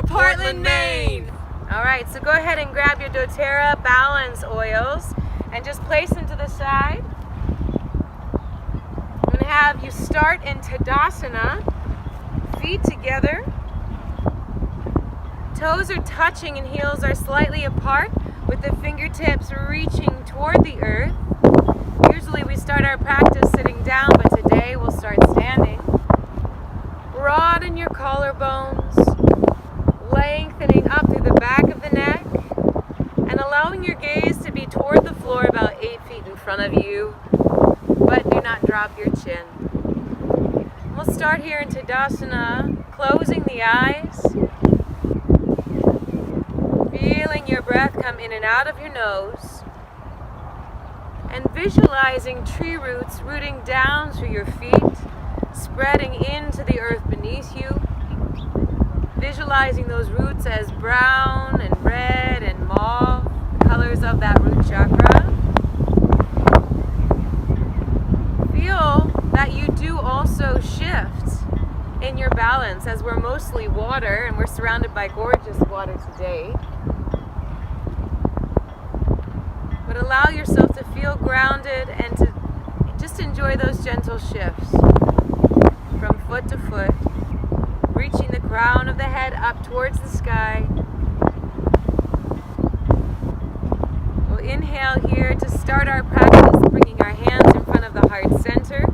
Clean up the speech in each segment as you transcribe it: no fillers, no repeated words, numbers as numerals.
to Portland, Maine. All right, so go ahead and grab your doTERRA balance oils and just place them to the side. I'm going to have you start in Tadasana, feet together. Toes are touching and heels are slightly apart with the fingertips reaching toward the earth. Usually we start our practice sitting down, but today we'll start standing. Broaden your collarbones, lengthening up through the back of the neck, and allowing your gaze to be toward the floor about 8 feet in front of you, but do not drop your chin. We'll start here in Tadasana, closing the eyes, feeling your breath come in and out of your nose, and visualizing tree roots rooting down through your feet, spreading into the earth beneath you. Visualizing those roots as brown and red and mauve, the colors of that root chakra. Feel that you do also shift in your balance, as we're mostly water and we're surrounded by gorgeous water today. But allow yourself to feel grounded and to just enjoy those gentle shifts from foot to foot, reaching the crown of the head up towards the sky. We'll inhale here to start our practice, bringing our hands in front of the heart center,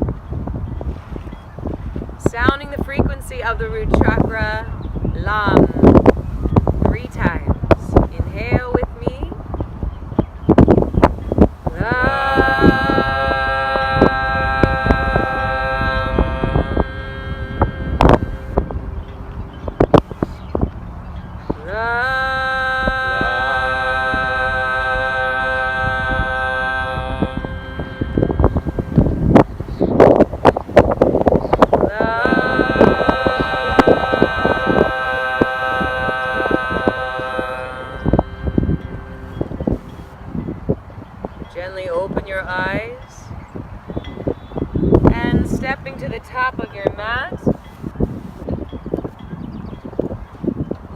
sounding the frequency of the root chakra, Lam, 3 times. Inhale with me. Gently open your eyes and stepping to the top of your mat,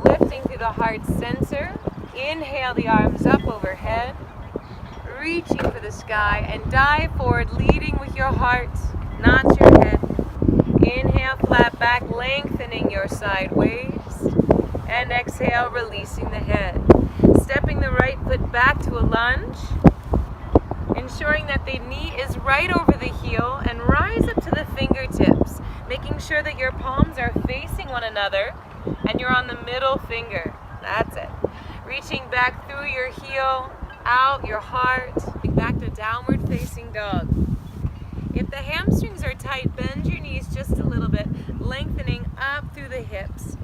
lifting through the heart center. Inhale the arms up overhead, reaching for the sky, and dive forward, leading with your heart, not your head. Inhale, flat back, lengthening your side waist, and exhale, releasing the head. Stepping the right foot back to a lunge, ensuring that the knee is right over the heel, and rise up to the fingertips, making sure that your palms are facing one another and you're on the middle finger. That's it. Reaching back through your heel, out your heart, back to downward facing dog. If the hamstrings are tight, bend your knees just a little bit, lengthening up through the hips.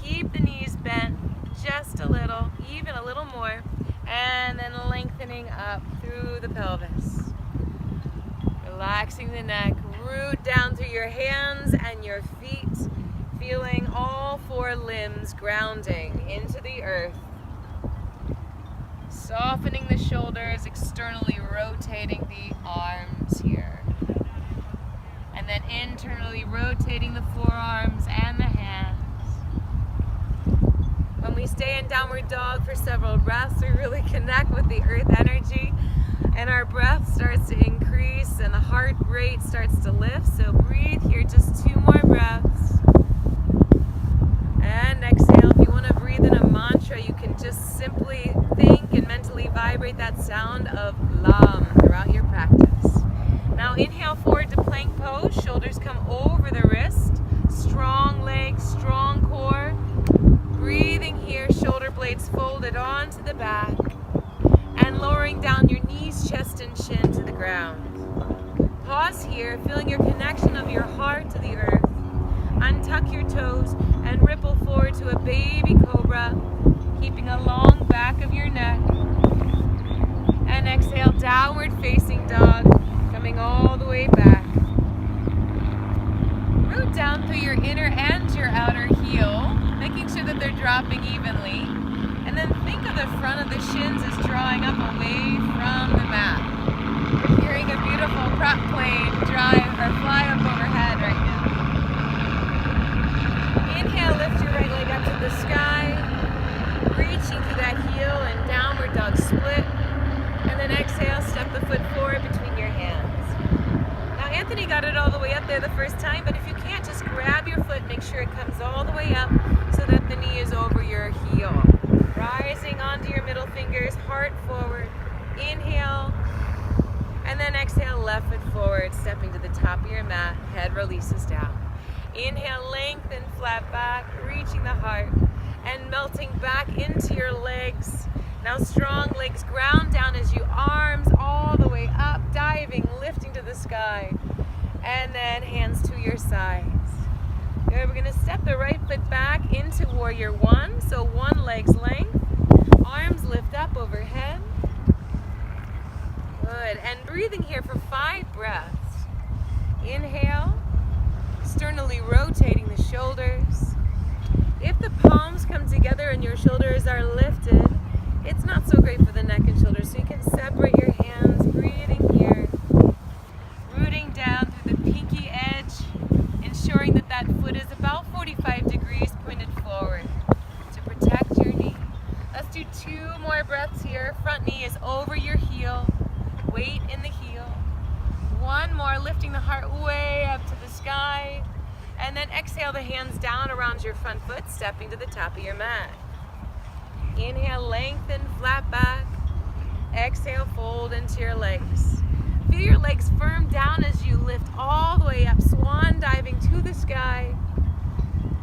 Keep the knees bent just a little, even a little more, and then lengthening up through the pelvis. Relaxing the neck, root down through your hands and your feet, feeling all 4 limbs grounding into the earth. Softening the shoulders, externally rotating the arms here. And then internally rotating the forearms and the hands. When we stay in downward dog for several breaths, we really connect with the earth energy, and our breath starts to increase and the heart rate starts to lift. So breathe here, just 2 more breaths. And exhale. If you want to breathe in a mantra, you can just simply think and mentally vibrate that sound of Lam throughout your practice. Now inhale forward to plank pose, shoulders come over the wrist, strong legs, strong core. Breathing here, shoulder blades folded onto the back, and lowering down your knees, chest, and chin to the ground. Pause here, feeling your connection of your heart to the earth. Untuck your toes and ripple forward to a baby cobra, keeping a long back of your neck. And exhale, downward facing dog, coming all the way back. Root down through your inner and your outer heel, making sure that they're dropping evenly. And then think of the front of the shins as drawing up away from the mat. You're hearing a beautiful prop plane fly up overhead right now. Inhale, lift your right leg up to the sky. split. And then exhale, step the foot forward between your hands. Now Anthony got it all the way up there the first time, but if you can't, just grab your foot, make sure it comes all the way up so that the knee is over your heel. Rising onto your middle fingers, heart forward. Inhale, and then exhale, left foot forward, stepping to the top of your mat, head releases down. Inhale, lengthen, flat back, reaching the heart, and melting back into your legs. Now strong legs ground down as you arms all the way up, diving, lifting to the sky, and then hands to your sides. Good, we're gonna step the right foot back into warrior one, so one leg's length, arms lift up overhead. Good, and breathing here for 5 breaths. Inhale, externally rotating the shoulders. If the palms come together and your shoulders are lifted, it's not so great for the neck and shoulders, so you can separate your hands, breathing here. Rooting down through the pinky edge, ensuring that that foot is about 45 degrees pointed forward to protect your knee. Let's do 2 more breaths here. Front knee is over your heel, weight in the heel. 1 more, lifting the heart way up to the sky. And then exhale the hands down around your front foot, stepping to the top of your mat. Inhale, lengthen, flat back. Exhale, fold into your legs. Feel your legs firm down as you lift all the way up, swan diving to the sky.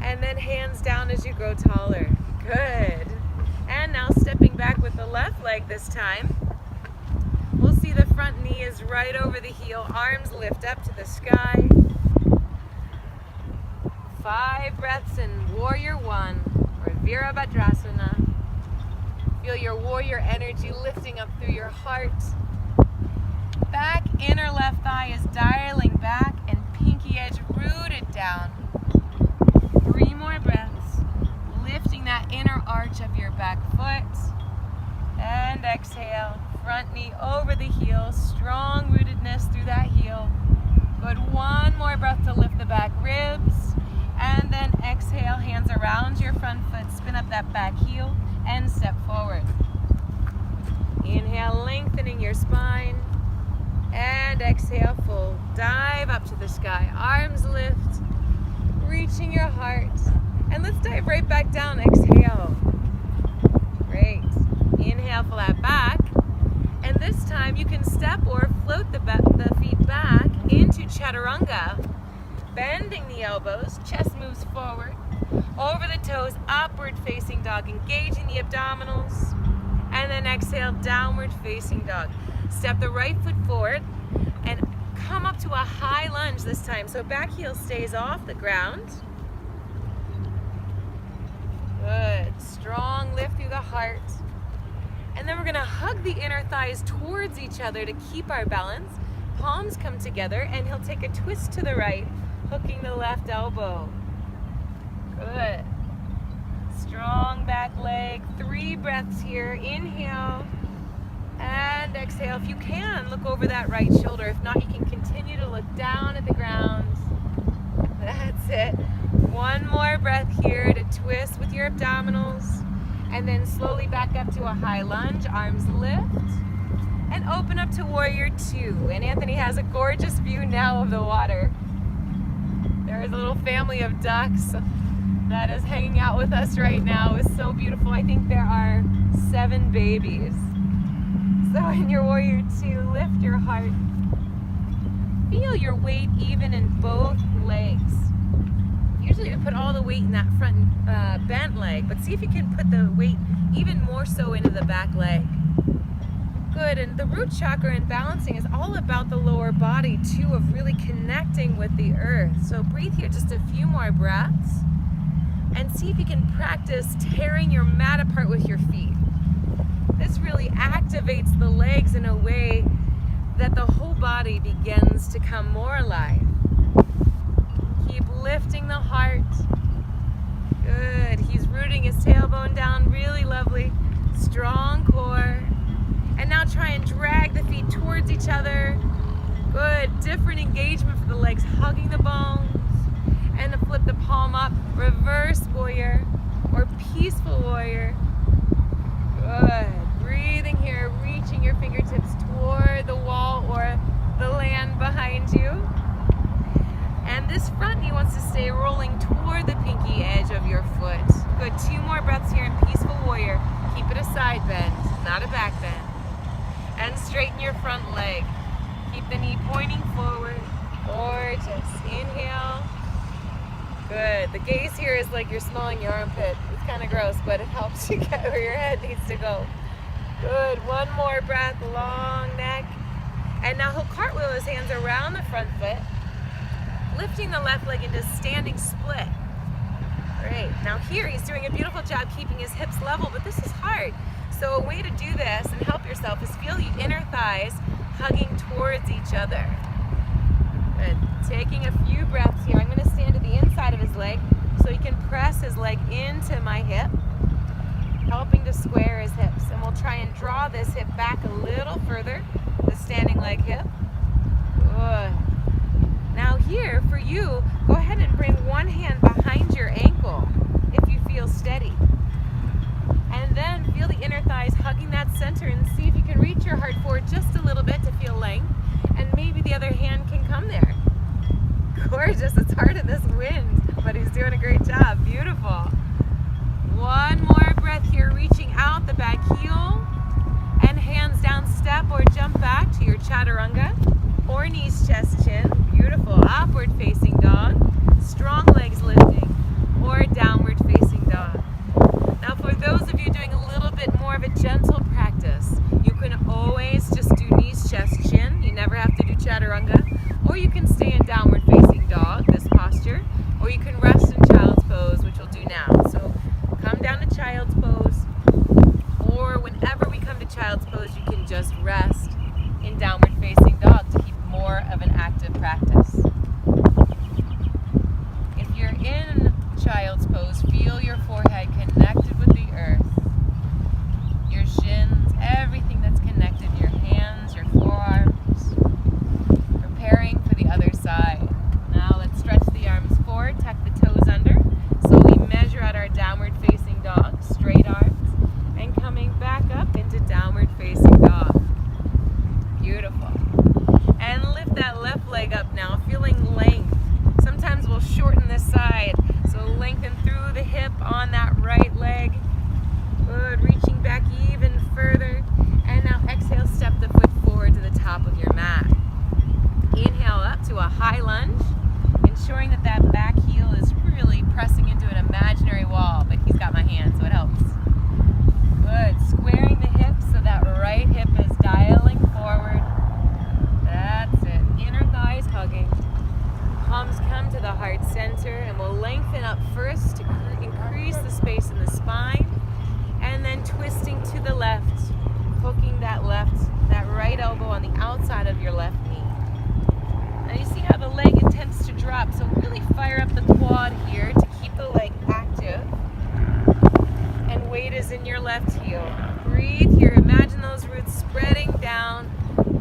And then hands down as you grow taller. Good. And now stepping back with the left leg this time. We'll see the front knee is right over the heel, arms lift up to the sky. 5 breaths in warrior one, or Virabhadrasana. Feel your warrior energy lifting up through your heart. Back inner left thigh is dialing back and pinky edge rooted down. 3 more breaths, lifting that inner arch of your back foot. And exhale, front knee over the heel, strong rootedness through that heel. Good, 1 more breath to lift the back ribs. And then exhale, hands around your front foot, spin up that back heel, and step forward. Inhale, lengthening your spine. And exhale, fold. Dive up to the sky. Arms lift, reaching your heart. And let's dive right back down. Exhale. Great. Inhale, flat back. And this time you can step or float the feet back into Chaturanga. Bending the elbows, chest moves forward. Over the toes, upward facing dog, engaging the abdominals. And then exhale, downward facing dog. Step the right foot forward and come up to a high lunge this time. So back heel stays off the ground. Good. Strong lift through the heart. And then we're going to hug the inner thighs towards each other to keep our balance. Palms come together and he'll take a twist to the right, hooking the left elbow. Good. Strong back leg. 3 breaths here. Inhale and exhale. If you can, look over that right shoulder. If not, you can continue to look down at the ground. That's it. 1 more breath here to twist with your abdominals. And then slowly back up to a high lunge. Arms lift. And open up to warrior 2. And Anthony has a gorgeous view now of the water. There is a little family of ducks that is hanging out with us right now. It's so beautiful. I think there are 7 babies. So in your warrior 2, lift your heart. Feel your weight even in both legs. Usually we put all the weight in that front bent leg, but see if you can put the weight even more so into the back leg. Good, and the root chakra and balancing is all about the lower body too, of really connecting with the earth. So breathe here just a few more breaths and see if you can practice tearing your mat apart with your feet. This really activates the legs in a way that the whole body begins to come more alive. Keep lifting the heart. Good, he's rooting his tailbone down, really lovely. Strong core. And now try and drag the feet towards each other. Good, different engagement for the legs, hugging the bones. And to flip the palm up, reverse warrior or peaceful warrior. Good, Breathing here, reaching your fingertips toward the wall or the land behind you. And this front knee wants to stay rolling toward the pinky edge of your foot. Good, 2 more breaths here in Peaceful Warrior. Keep it a side bend, not a back bend. And straighten your front leg. Keep the knee pointing forward. Gorgeous. Inhale. Good. The gaze here is like you're smelling your armpit. It's kind of gross, but it helps you get where your head needs to go. Good. 1 more breath. Long neck. And now he'll cartwheel his hands around the front foot, lifting the left leg into standing split. Great. Now here he's doing a beautiful job keeping his hips level, but this is hard. So a way to do this and help yourself is feel the inner thighs hugging towards each other. Good. Taking a few breaths here. I'm going to stand to the inside of his leg so he can press his leg into my hip, helping to square his hips. And we'll try and draw this hip back a little further, the standing leg hip. Good. Now here, for you, go ahead and bring one hand behind your ankle if you feel steady. And then feel the inner thighs hugging that center and see if you can reach your heart forward just a little bit to feel length. And maybe the other hand can come there. Gorgeous. It's hard in this wind, but he's doing a great job. Beautiful. 1 more breath here, reaching out the back heel. And hands down, step or jump back to your chaturanga. Or knees, chest, chin. Beautiful. Upward facing dog. Strong legs lifting. Or downward facing dog. Now for those of you doing a little bit more of a gentle practice, you can always just do knees, chest, chin. You never have to do chaturanga. Or you can stay in downward facing dog, this posture. Or you can rest in child's pose, which we'll do now. So come down to child's pose. Or whenever we come to child's pose, you can just rest in downward facing dog to keep more of an active practice. If you're in child's pose, feel your forehead connected with the earth, your shins, everything that's connected, your hands, your forearms, preparing for the other side. Now let's stretch the arms forward, tuck the toes under, slowly measure out our downward facing dog, straight arms, and coming back up into downward facing dog. Beautiful. And lift that left leg up now, feeling length. Sometimes we'll shorten this side, so lengthen through the hip on that right leg. Good, reaching back even further. And now exhale, step the foot forward to the top of your mat. Inhale up to a high lunge, ensuring that that back heel is really pressing into an imaginary wall, but he's got my hand, so it helps. Good, squaring the hips so that right hip is dialing forward. That's it. Inner thighs hugging. Palms come to the heart center, and we'll lengthen up first to increase the space in the spine, and then twisting to the left, hooking that right elbow on the outside of your left knee. Now you see how the leg tends to drop, so really fire up the quad here to keep the leg active. And weight is in your left heel. Breathe here. Imagine those roots spreading down,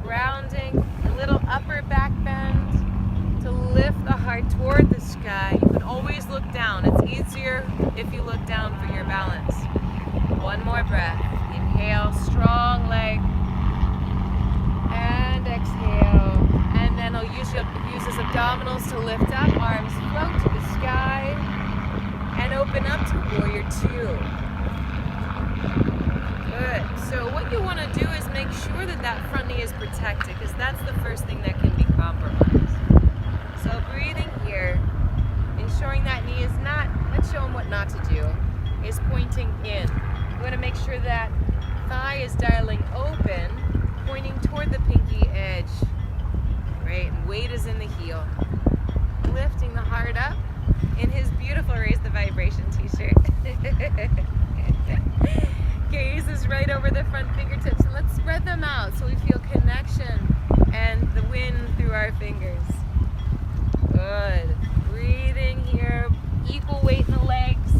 grounding, a little upper back bend to lift the heart toward the sky. You can always look down. It's easier if you look down for your balance. 1 more breath. Inhale, strong leg. And exhale. And then I'll use his abdominals to lift up. Arms float to the sky. And open up to Warrior 2. Good. So what you want to do is make sure that that front knee is protected, because that's the first thing that can be compromised. So breathing here, ensuring that knee is not, let's show him what not to do, is pointing in. You want to make sure that thigh is dialing open, pointing toward the pinky edge. Great. And weight is in the heel. Lifting the heart up in his beautiful Raise the Vibration t-shirt. Gaze is right over the front fingertips, and let's spread them out so we feel connection and the wind through our fingers. Good. Breathing here, equal weight in the legs,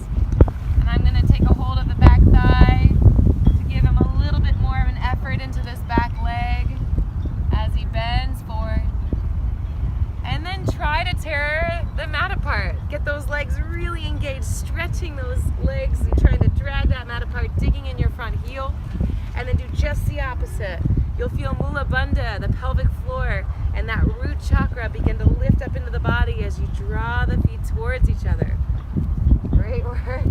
and I'm going to take a hold of the back thigh to give him a little bit more of an effort into this back leg as he bends forward. And then try to tear the mat apart. Get those legs really engaged, stretching those legs and trying to drag that mat apart, digging in your front heel. and then do just the opposite. You'll feel Mula Bandha, the pelvic floor, and that root chakra begin to lift up into the body as you draw the feet towards each other. Great work.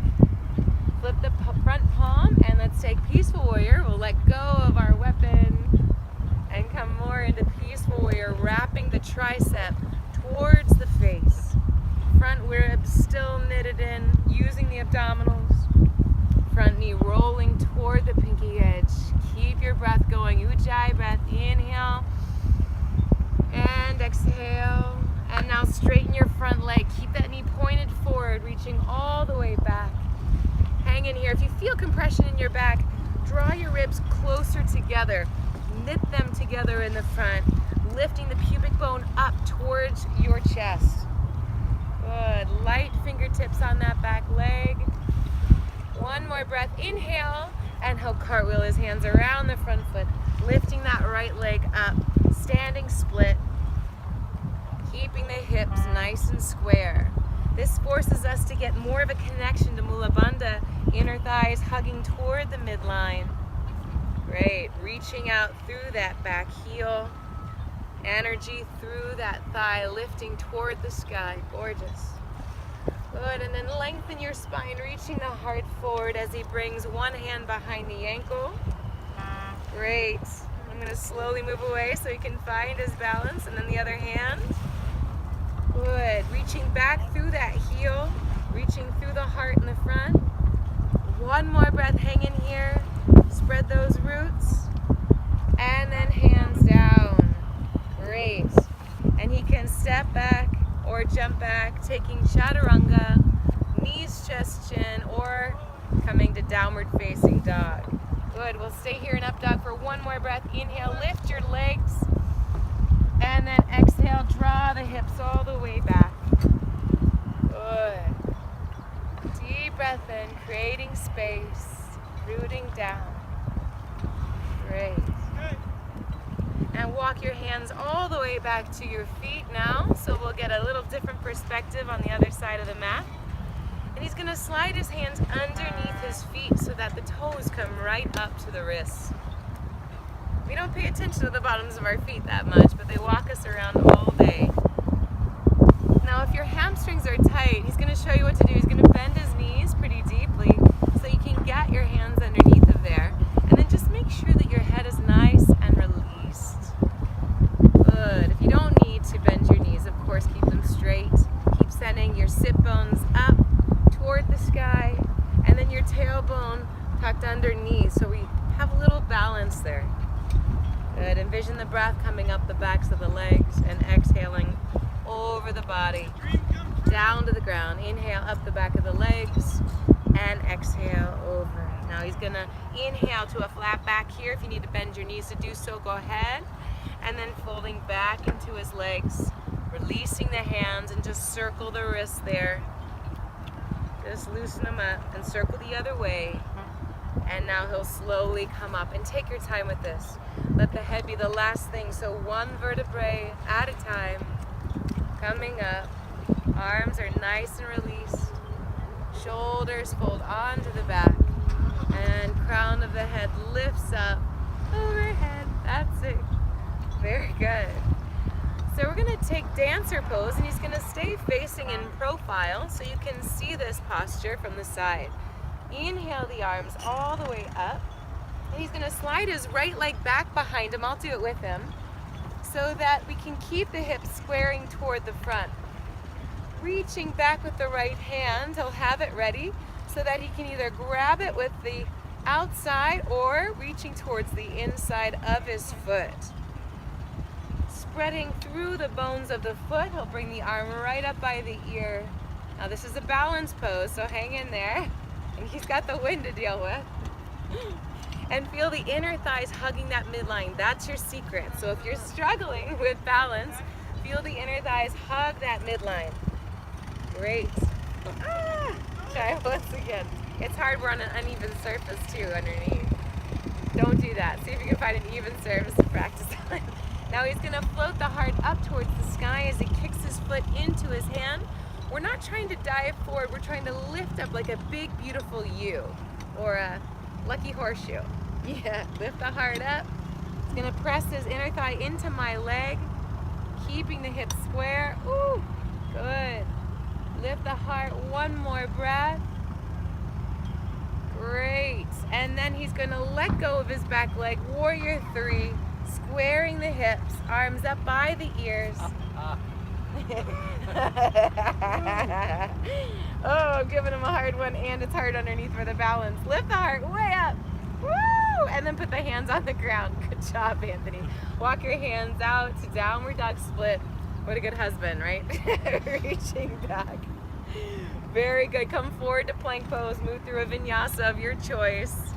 Flip the front palm, and let's take Peaceful Warrior. We'll let go of our weapon and come more into Peaceful Warrior, wrapping the tricep towards the face. Front ribs still knitted in, using the abdominals. Front knee rolling toward the pinky edge. Keep your breath going. Ujjayi breath. Inhale and exhale. And now straighten your front leg. Keep that knee pointed forward, reaching all the way back. Hang in here. If you feel compression in your back, draw your ribs closer together. Knit them together in the front, lifting the pubic bone up towards your chest. Good. Light fingertips on that back leg. One more breath. Inhale, and he'll cartwheel his hands around the front foot, lifting that right leg up, standing split, keeping the hips nice and square. This forces us to get more of a connection to Mula Bandha, inner thighs hugging toward the midline. Great. Reaching out through that back heel. Energy through that thigh, lifting toward the sky. Gorgeous. Good, and then lengthen your spine, reaching the heart forward as he brings one hand behind the ankle. Great. I'm going to slowly move away so he can find his balance, and then the other hand. Good. Reaching back through that heel, reaching through the heart in the front. One more breath, hang in here. Spread those roots, and then hands down. Great. And he can step back or jump back, taking chaturanga, knees, chest, chin, or coming to downward facing dog. Good. We'll stay here in up dog for one more breath. Inhale, lift your legs, and then exhale, draw the hips all the way back. Good. Deep breath in, creating space, rooting down. Great. And walk your hands all the way back to your feet now, so we'll get a little different perspective on the other side of the mat. And he's going to slide his hands underneath his feet so that the toes come right up to the wrists. We don't pay attention to the bottoms of our feet that much, but they walk us around all day. Now if your hamstrings are tight, he's going to show you what to do. He's going to bend his knees pretty deeply so you can get your hands underneath of there. And then just make sure that your head is nice and released. Good. If you don't need to bend your knees, of course, keep them straight. Keep sending your sit bones up toward the sky, and then your tailbone tucked underneath, so we have a little balance there. Good. Envision the breath coming up the backs of the legs and exhaling over the body, down to the ground. Inhale up the back of the legs and exhale over. Now he's going to inhale to a flat back here. If you need to bend your knees to do so, go ahead. And then folding back into his legs, releasing the hands, and just circle the wrists there. Just loosen them up and circle the other way. And now he'll slowly come up, and take your time with this. Let the head be the last thing. So one vertebrae at a time, coming up. Arms are nice and released. Shoulders fold onto the back, and crown of the head lifts up overhead. That's it. Very good. So we're going to take dancer pose, and he's going to stay facing in profile so you can see this posture from the side. Inhale the arms all the way up, and he's going to slide his right leg back behind him. I'll do it with him so that we can keep the hips squaring toward the front. Reaching back with the right hand, he'll have it ready so that he can either grab it with the outside or reaching towards the inside of his foot. Spreading through the bones of the foot, he'll bring the arm right up by the ear. Now this is a balance pose, so hang in there. And he's got the wind to deal with. And feel the inner thighs hugging that midline. That's your secret. So if you're struggling with balance, feel the inner thighs hug that midline. Great. Try once again. It's hard, we're on an uneven surface too underneath. Don't do that. See if you can find an even surface to practice on. Now he's going to float the heart up towards the sky as he kicks his foot into his hand. We're not trying to dive forward, we're trying to lift up like a big beautiful U or a lucky horseshoe. Yeah, lift the heart up. He's gonna press his inner thigh into my leg, keeping the hips square. Ooh, good. Lift the heart, one more breath. Great. And then he's gonna let go of his back leg, warrior 3, squaring the hips, arms up by the ears. Oh, I'm giving him a hard one, and it's hard underneath for the balance. Lift the heart way up. Woo! And then put the hands on the ground. Good job, Anthony. Walk your hands out to downward dog split. What a good husband, right? Reaching back. Very good. Come forward to plank pose. Move through a vinyasa of your choice.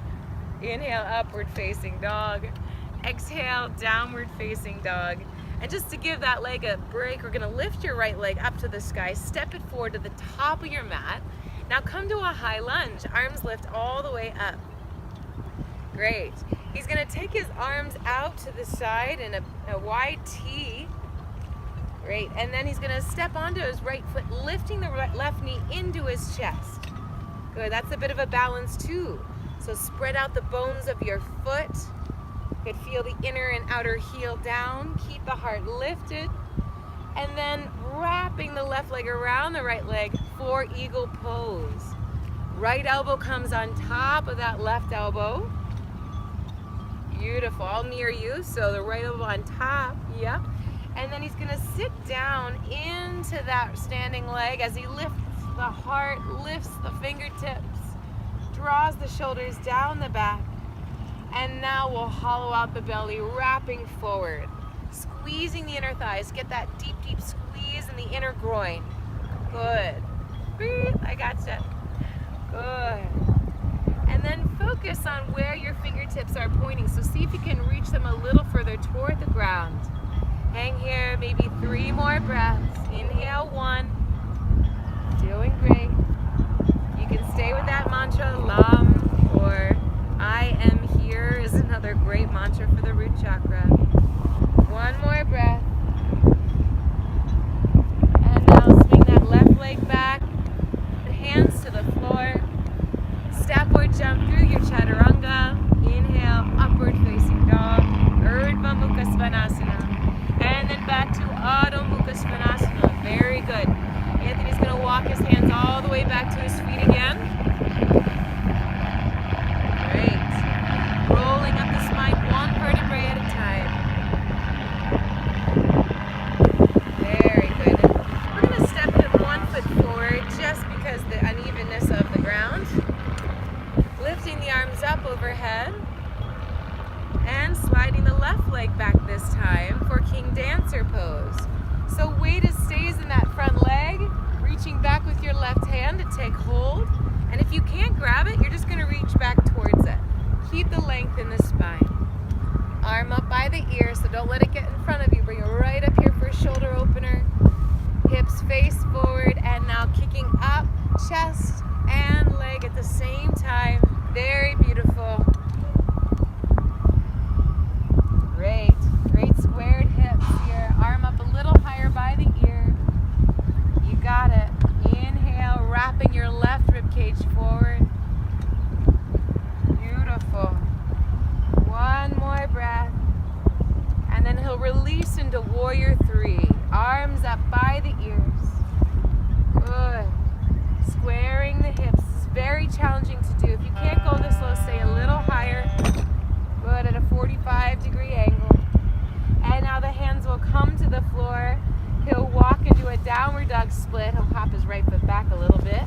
Inhale, upward facing dog. Exhale, downward facing dog. And just to give that leg a break, we're going to lift your right leg up to the sky, step it forward to the top of your mat. Now come to a high lunge. Arms lift all the way up. Great. He's going to take his arms out to the side in a wide T. Great. And then he's going to step onto his right foot, lifting the left knee into his chest. Good. That's a bit of a balance too. So spread out the bones of your foot. You could feel the inner and outer heel down. Keep the heart lifted. And then wrapping the left leg around the right leg for eagle pose. Right elbow comes on top of that left elbow. Beautiful. All near you. So the right elbow on top. Yep. And then he's going to sit down into that standing leg as he lifts the heart, lifts the fingertips, draws the shoulders down the back. And now we'll hollow out the belly, wrapping forward, squeezing the inner thighs. Get that deep, deep squeeze in the inner groin. Good. Breathe. I gotcha. Good. And then focus on where your fingertips are pointing. So see if you can reach them a little further toward the ground. Hang here, maybe 3 more breaths. Inhale, 1. Doing great. You can stay with that mantra, Lam, or I am here is another great mantra for the root chakra. 1 more breath. And now swing that left leg back, hands to the floor. Step or jump through your chaturanga. Inhale, upward facing dog, Urdhva Mukha Svanasana. And then back to Adho Mukha Svanasana. Very good. Anthony's going to walk his hands all the way back to his feet again. Great. Rolling up the spine, 1 vertebrae at a time. Very good. We're going to step in 1 foot forward just because the unevenness of the ground. Lifting the arms up overhead. And sliding the left leg back this time for King Dancer pose. So weight stays in that front leg, reaching back with your left hand to take hold. And if you can't grab it, you're just going to reach back towards it. Keep the length in the spine. Arm up by the ear, so don't let it get in front of you. Bring it right up here for a shoulder opener. Hips face forward, and now kicking up, chest and leg at the same time. Very beautiful. Great. Great squared hips here. Arm up a little higher by the ear. You got it. Inhale, wrapping your left rib cage forward. Beautiful. 1 more breath. And then he'll release into warrior 3. Arms up by the ears. Good. Squaring the hips. It's very challenging to do. If you can't go this low, stay a little higher. Good, at a 45-degree angle. And now the hands will come to the floor. He'll walk into a downward dog split. He'll hop his right foot back a little bit.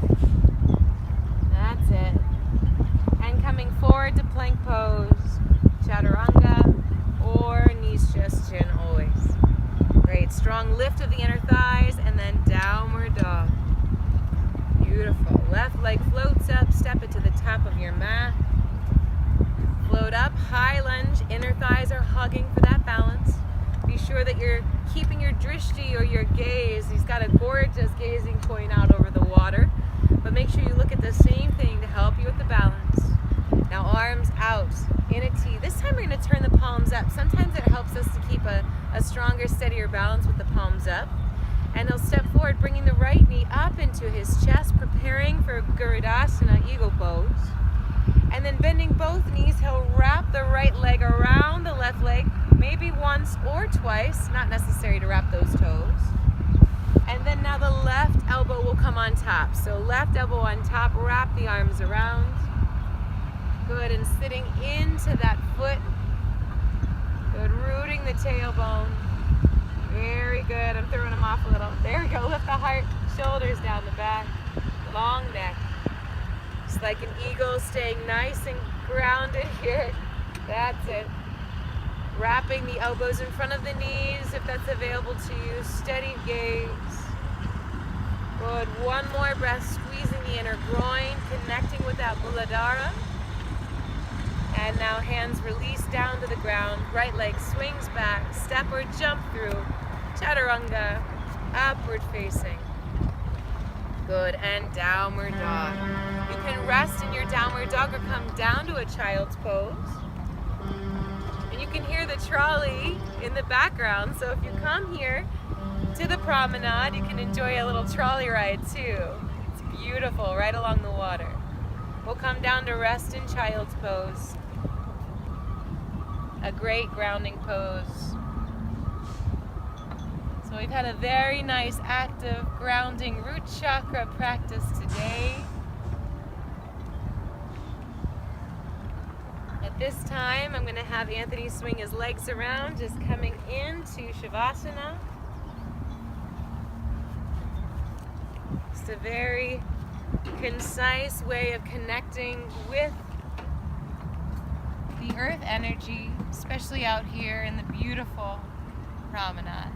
That's it. And coming forward to plank pose. Chaturanga or knees, chest, chin, always. Great. Strong lift of the inner thighs and then downward dog. Beautiful. Left leg floats up. Step it to the top of your mat. Float up, high lunge, inner thighs are hugging for that balance. Be sure that you're keeping your drishti or your gaze. He's got a gorgeous gazing point out over the water. But make sure you look at the same thing to help you with the balance. Now arms out in a T. This time we're going to turn the palms up. Sometimes it helps us to keep a stronger, steadier balance with the palms up. And he'll step forward, bringing the right knee up into his chest, preparing for Garudasana, eagle pose. And then bending both knees, he'll wrap the right leg around the left leg, maybe once or twice, not necessary to wrap those toes. And then now the left elbow will come on top. So left elbow on top, wrap the arms around. Good, and sitting into that foot. Good, rooting the tailbone. Very good, I'm throwing them off a little. There we go, lift the heart, shoulders down the back, long neck. Just like an eagle, staying nice and grounded here. That's it. Wrapping the elbows in front of the knees if that's available to you. Steady gaze. Good. One more breath, squeezing the inner groin, connecting with that Muladhara. And now hands release down to the ground. Right leg swings back, step or jump through. Chaturanga, upward facing. Good, and downward dog. You can rest in your downward dog or come down to a child's pose. And you can hear the trolley in the background, so if you come here to the promenade, you can enjoy a little trolley ride too. It's beautiful, right along the water. We'll come down to rest in child's pose. A great grounding pose. So we've had a very nice active grounding root chakra practice today. At this time, I'm going to have Anthony swing his legs around, just coming into Shavasana. Just a very concise way of connecting with the earth energy, especially out here in the beautiful promenade.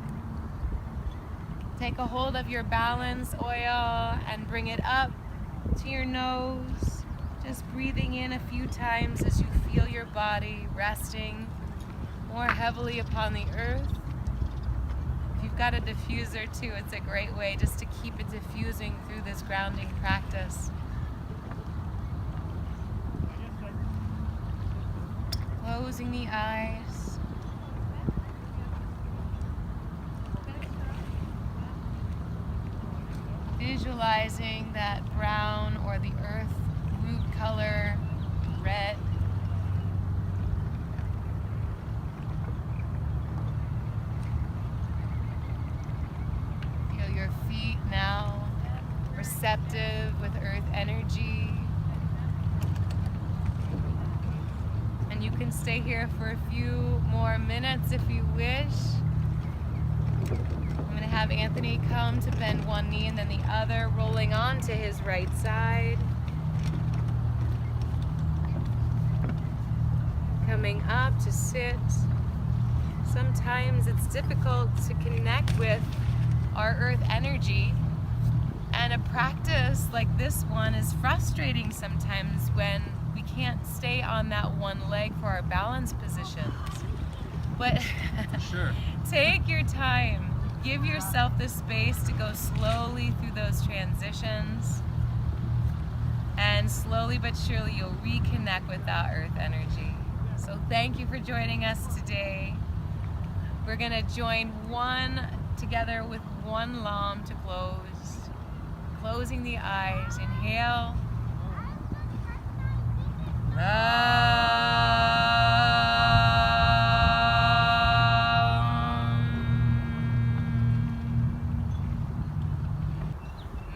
Take a hold of your balance oil and bring it up to your nose. Just breathing in a few times as you feel your body resting more heavily upon the earth. If you've got a diffuser too, it's a great way just to keep it diffusing through this grounding practice. Closing the eyes. Visualizing that brown or the earth root color, red. Feel your feet now receptive with earth energy. And you can stay here for a few more minutes if you wish. I'm going to have Anthony come to bend one knee and then the other, rolling on to his right side. Coming up to sit. Sometimes it's difficult to connect with our earth energy, and a practice like this one is frustrating sometimes when we can't stay on that one leg for our balance positions. But sure. Take your time. Give yourself the space to go slowly through those transitions, and slowly but surely you'll reconnect with that earth energy. So thank you for joining us today. We're going to join one together with one lam to close. Closing the eyes. Inhale.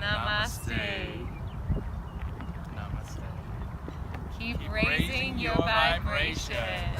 Namaste. Namaste. Keep raising your vibration.